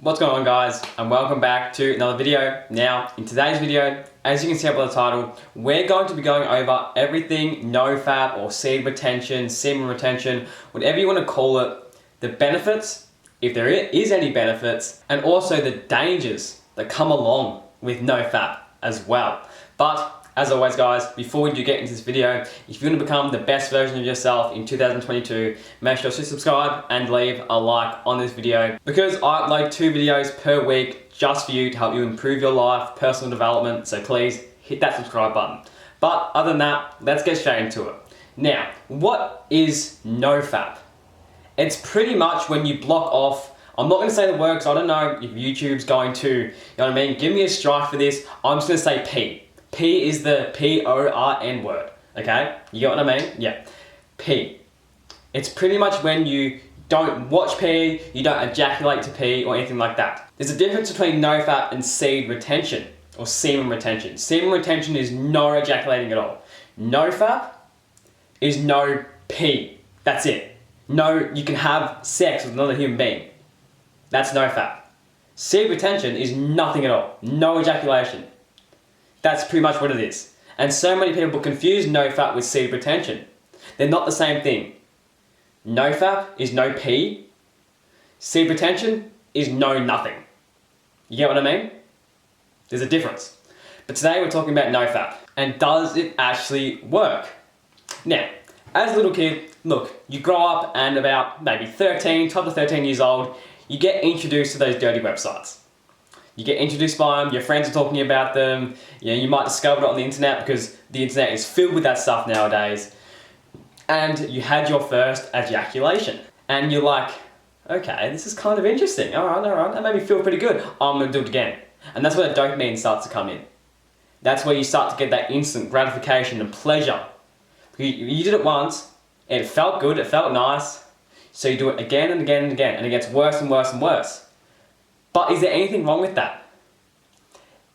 What's going on, guys, and welcome back to another video. Now, in today's video, as you can see up by the title, we're going to be going over everything nofap or seed retention, semen retention, whatever you want to call it, the benefits, if there is any benefits, and also the dangers that come along with nofap as well. But as always, guys, before we do get into this video, if you want to become the best version of yourself in 2022, make sure to subscribe and leave a like on this video, because I upload 2 videos per week just for you to help you improve your life, personal development, so please hit that subscribe button. But other than that, let's get straight into it. Now, what is nofap? It's pretty much when you block off, I'm not going to say the word because I don't know if YouTube's going to, you know what I mean, give me a strike for this. I'm just going to say P. P is the P-O-R-N word, okay? You get what I mean? Yeah. P. It's pretty much when you don't watch pee, you don't ejaculate to pee or anything like that. There's a difference between nofap and seed retention or semen retention. Semen retention is no ejaculating at all. Nofap is no pee. That's it. No, you can have sex with another human being. That's nofap. Seed retention is nothing at all. No ejaculation. That's pretty much what it is. And so many people confuse nofap with seed retention. They're not the same thing. Nofap is no pee. Seed retention is no nothing. You get what I mean? There's a difference. But today we're talking about nofap. And does it actually work? Now, as a little kid, look, you grow up and about maybe 12 to 13 years old, you get introduced to those dirty websites. You get introduced by them, your friends are talking about them, you might discover it on the internet because the internet is filled with that stuff nowadays. And you had your first ejaculation. And you're like, okay, this is kind of interesting. Alright, that made me feel pretty good. I'm going to do it again. And that's where the dopamine starts to come in. That's where you start to get that instant gratification and pleasure. You did it once, and it felt good, it felt nice, so you do it again and again and again, and it gets worse and worse and worse. But is there anything wrong with that?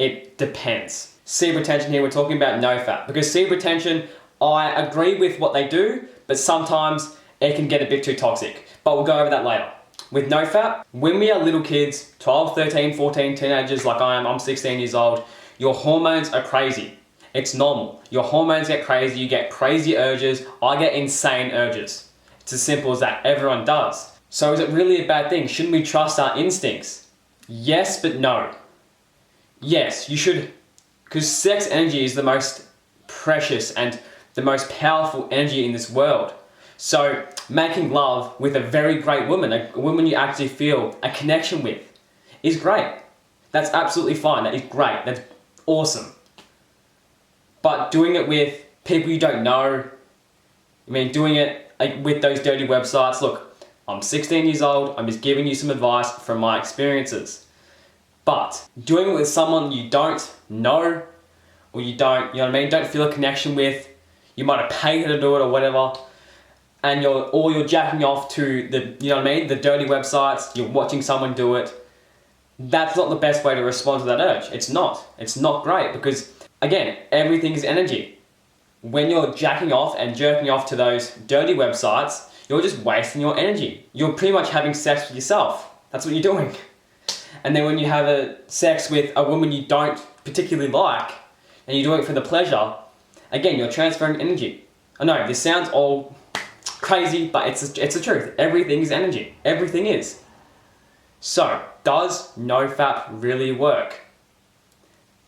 It depends. Seed retention here, we're talking about nofap. Because seed retention, I agree with what they do, but sometimes it can get a bit too toxic. But we'll go over that later. With nofap, when we are little kids, 12, 13, 14, teenagers like I am, I'm 16 years old, your hormones are crazy. It's normal. Your hormones get crazy, you get crazy urges, I get insane urges. It's as simple as that, everyone does. So is it really a bad thing? Shouldn't we trust our instincts? Yes, but no. Yes, you should, because sex energy is the most precious and the most powerful energy in this world. So making love with a very great woman, a woman you actually feel a connection with, is great. That's absolutely fine, that is great, that's awesome. But doing it with people you don't know, doing it with those dirty websites, look, I'm 16 years old, I'm just giving you some advice from my experiences. But doing it with someone you don't know, or you don't, don't feel a connection with, you might have paid her to do it or whatever, and you're jacking off to the, the dirty websites, you're watching someone do it, that's not the best way to respond to that urge. It's not. It's not great because, again, everything is energy. When you're jacking off and jerking off to those dirty websites, you're just wasting your energy. You're pretty much having sex with yourself. That's what you're doing. And then when you have sex with a woman you don't particularly like, and you're doing it for the pleasure, again, you're transferring energy. I know, this sounds all crazy, but it's the truth. Everything is energy. Everything is. So, does nofap really work?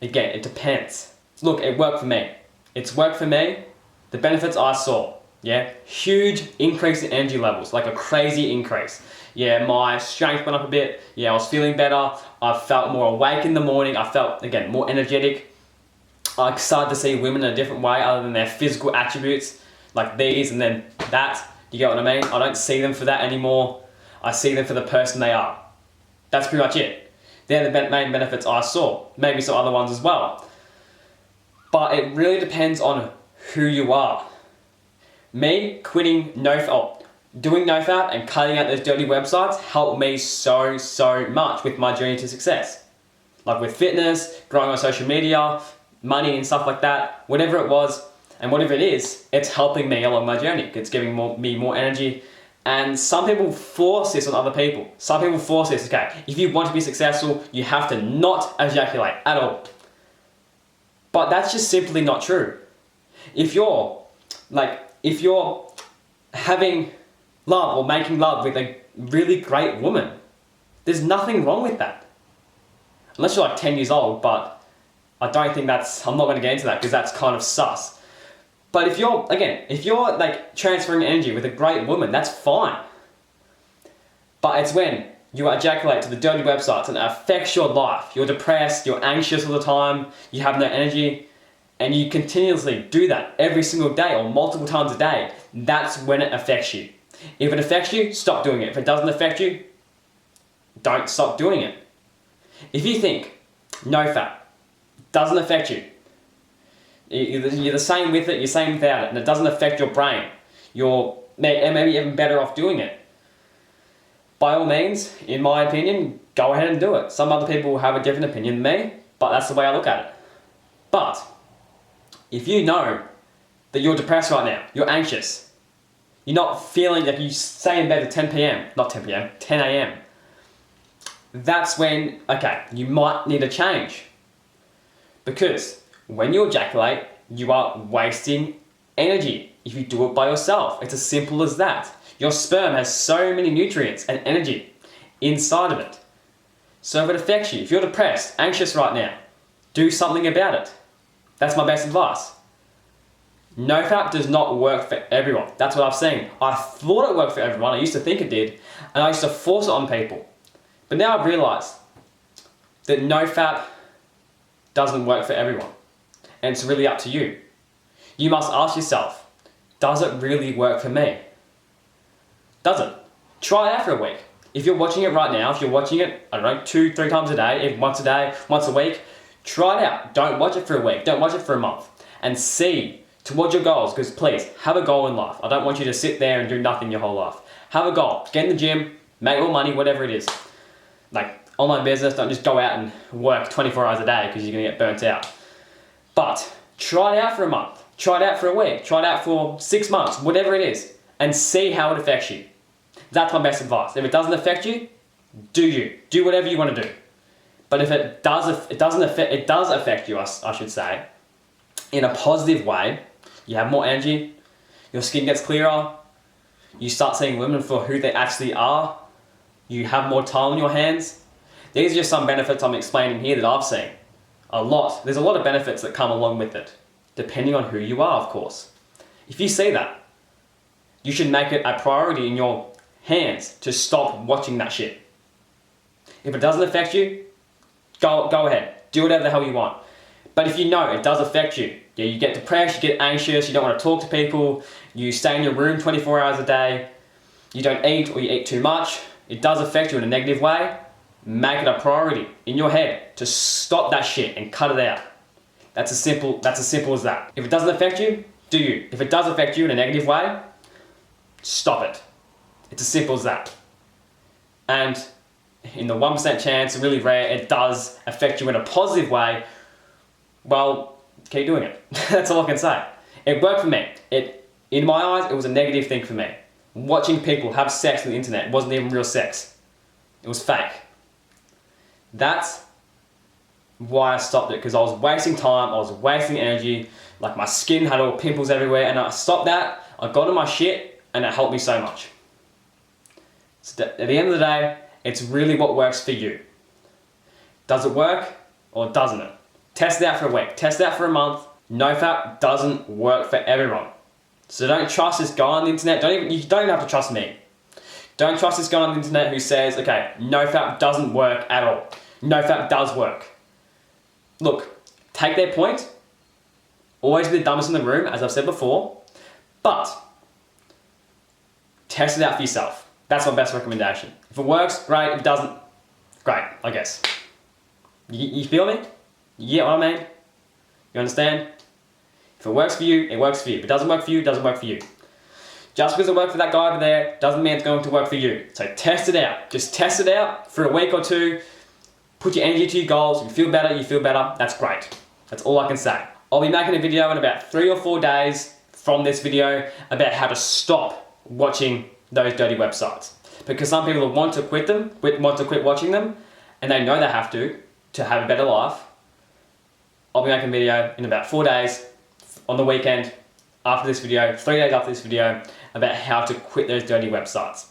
Again, it depends. Look, it worked for me. It's worked for me. The benefits I saw. Yeah, huge increase in energy levels, like a crazy increase. Yeah, my strength went up a bit. Yeah, I was feeling better. I felt more awake in the morning. I felt, again, more energetic. I started to see women in a different way other than their physical attributes, like these and then that. You get what I mean? I don't see them for that anymore. I see them for the person they are. That's pretty much it. They're the main benefits I saw. Maybe some other ones as well. But it really depends on who you are. Me quitting nofap, doing nofap and cutting out those dirty websites helped me so much with my journey to success. Like with fitness, growing on social media, money and stuff like that, whatever it was and whatever it is, it's helping me along my journey. It's giving me more energy And some people force this on other people. Some people force this, okay, if you want to be successful, you have to not ejaculate at all. But that's just simply not true. If you're having love or making love with a really great woman, there's nothing wrong with that. Unless you're like 10 years old, but I don't think I'm not going to get into that because that's kind of sus. But if you're like transferring energy with a great woman, that's fine. But it's when you ejaculate to the dirty websites and it affects your life. You're depressed, you're anxious all the time, you have no energy, and you continuously do that every single day or multiple times a day. That's when it affects you. If it affects you, stop doing it. If it doesn't affect you, don't stop doing it. If you think nofap doesn't affect you, you're the same with it, you're the same without it, and it doesn't affect your brain, you're maybe even better off doing it. By all means, in my opinion, go ahead and do it. Some other people have a different opinion than me, but that's the way I look at it. But if you know that you're depressed right now, you're anxious, you're not feeling like you stay in bed at 10 a.m, that's when, okay, you might need a change. Because when you ejaculate, you are wasting energy if you do it by yourself. It's as simple as that. Your sperm has so many nutrients and energy inside of it. So if it affects you, if you're depressed, anxious right now, do something about it. That's my best advice. Nofap does not work for everyone. That's what I've seen. I thought it worked for everyone. I used to think it did, and I used to force it on people. But now I've realized that nofap doesn't work for everyone. And it's really up to you. You must ask yourself, does it really work for me? Does it? Try it out for a week. If you're watching it right now, if you're watching it, I don't know, 2-3 times a day, once a week, try it out. Don't watch it for a week. Don't watch it for a month. And see towards your goals, because please, have a goal in life. I don't want you to sit there and do nothing your whole life. Have a goal. Get in the gym, make more money, whatever it is. Like online business, don't just go out and work 24 hours a day because you're going to get burnt out. But try it out for a month. Try it out for a week. Try it out for 6 months, whatever it is, and see how it affects you. That's my best advice. If it doesn't affect you, do you. Do whatever you want to do. But if it does affect you, I should say, in a positive way, you have more energy, your skin gets clearer, you start seeing women for who they actually are, you have more time on your hands. These are just some benefits I'm explaining here that I've seen. A lot. There's a lot of benefits that come along with it, depending on who you are, of course. If you see that, you should make it a priority in your hands to stop watching that shit. If it doesn't affect you, go ahead. Do whatever the hell you want. But if you know it does affect you, you get depressed, you get anxious, you don't want to talk to people, you stay in your room 24 hours a day, you don't eat or you eat too much, it does affect you in a negative way, make it a priority in your head to stop that shit and cut it out. That's as simple as that. If it doesn't affect you, do you. If it does affect you in a negative way, stop it. It's as simple as that. And in the 1% chance, really rare, it does affect you in a positive way, well, keep doing it. That's all I can say. It worked for me. In my eyes, it was a negative thing for me. Watching people have sex on the internet wasn't even real sex. It was fake. That's why I stopped it, because I was wasting time, I was wasting energy, like my skin had all pimples everywhere, and I stopped that, I got on my shit, and it helped me so much. So at the end of the day, it's really what works for you. Does it work or doesn't it? Test it out for a week, test it out for a month. Nofap doesn't work for everyone. So don't trust this guy on the internet. You don't even have to trust me. Don't trust this guy on the internet who says, okay, nofap doesn't work at all. Nofap does work. Look, take their point. Always be the dumbest in the room, as I've said before. But test it out for yourself. That's my best recommendation. If it works, great. If it doesn't, great, I guess. You feel me? You get what I mean? You understand? If it works for you, it works for you. If it doesn't work for you, it doesn't work for you. Just because it worked for that guy over there doesn't mean it's going to work for you. So test it out. Just test it out for a week or two. Put your energy to your goals. If you feel better, you feel better. That's great. That's all I can say. I'll be making a video in about 3 or 4 days from this video about how to stop watching those dirty websites. Because some people want to quit them, want to quit watching them, and they know they have to have a better life. I'll be making a video in about 4 days, on the weekend, after this video, 3 days after this video, about how to quit those dirty websites.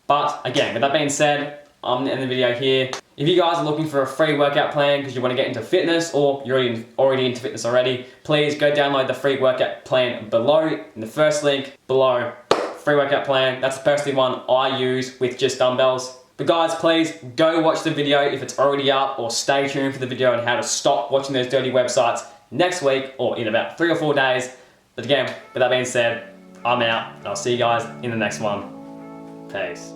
But again, with that being said, I'm going to end the video here. If you guys are looking for a free workout plan because you want to get into fitness, or you're already into fitness already, please go download the free workout plan below, in the first link below. Free workout plan, that's the personally one I use with just dumbbells. But guys, please go watch the video if it's already up, or stay tuned for the video on how to stop watching those dirty websites next week or in about 3 or 4 days. But again, with that being said, I'm out, and I'll see you guys in the next one. Peace.